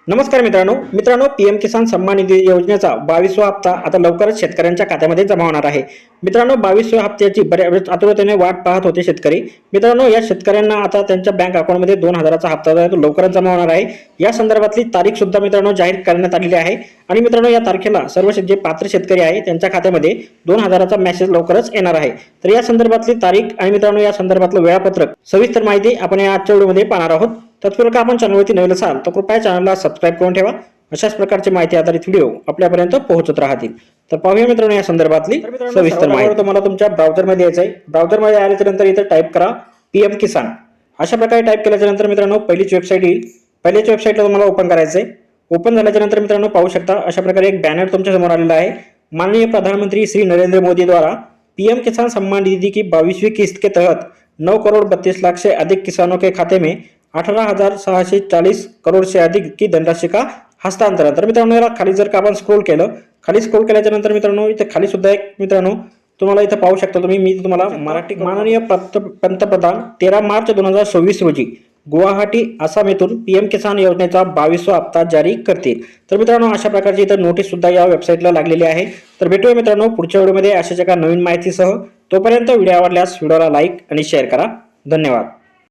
नमस्कार मित्रांनो पीएम किसान सन्मान निधी योजनेचा 22वा हप्ता आता लवकरच शेतकऱ्यांच्या खात्यामध्ये जमा होणार आहे। मित्रांनो 22व्या हप्त्याची बऱ्याच आतुरतेने वाट पाहत होते शेतकरी। मित्रांनो या शेतकऱ्यांना आता त्यांच्या बँक अकाउंटमध्ये 2000चा हप्ता जो आहे तो लवकरच जमा होणार आहे। या संदर्भातली तारीख सुद्धा मित्रांनो जाहीर करण्यात आलेली आहे आणि मित्रांनो या तारखेला सर्व जे पात्र शेतकरी आहे त्यांच्या खात्यामध्ये 2000चा मेसेज लवकरच येणार आहे। तर या संदर्भातली तारीख आणि मित्रांनो या संदर्भातलं वेळापत्रक सविस्तर माहिती आपण या आजच्या व्हिडिओमध्ये पाहणार आहोत। तत्पूर्वी आपण चॅनलवरती नवीन असाल तर कृपया चॅनलला सबस्क्राइब करून ठेवा। अशाच प्रकारची माहिती आधारित व्हिडिओ आपल्यापर्यंत पोहोचत राहतील। तर पाहूया मित्रांनो या संदर्भातली सविस्तर माहिती। तुम्हाला तुमच्या ब्राउझरमध्ये यायचं आहे। ब्राउझरमध्ये आल्याच्या नंतर इथे टाइप करा पीएम किसान। अशा प्रकारे टाइप केल्याच्या नंतर मित्रांनो पहिलीच वेबसाईट येईल। पहिल्याच वेबसाईटला तुम्हाला ओपन करायचं आहे। ओपन झाल्याच्या नंतर मित्रांनो पाहू शकता अशा प्रकारे एक बॅनर तुमच्या समोर आलेला आहे। माननीय प्रधानमंत्री श्री नरेंद्र मोदी द्वारा पीएम किसान सम्मान निधि की 22वीं किस्त के तहत 9 करोड़ 32 लाख से अधिक किसानों के खाते में 18,640 करोड़ से अधिक की धनराशि का हस्तांतरण। तर मित्रांनो याला खाली जर का आपण स्क्रोल केल्याच्या नंतर मित्रांनो इथे खाली सुद्धा एक मित्रांनो तुम्हाला इथे पाहू शकता तुम्ही मी तुम्हाला मराठी माननीय पंतप्रधान 13 मार्च 2024 रोजी गुवाहाटी आसाम येथून पीएम किसान योजनेचा 22वा हप्ता जारी करतील। तर मित्रांनो अशा प्रकारची इथे नोटीस सुद्धा या वेबसाईटला लागलेली आहे। तर भेटूया मित्रांनो पुढच्या व्हिडिओमध्ये अशाच एका नवीन माहितीसह। तोपर्यंत व्हिडिओ आवडल्यास व्हिडिओला लाईक आणि शेअर करा। धन्यवाद।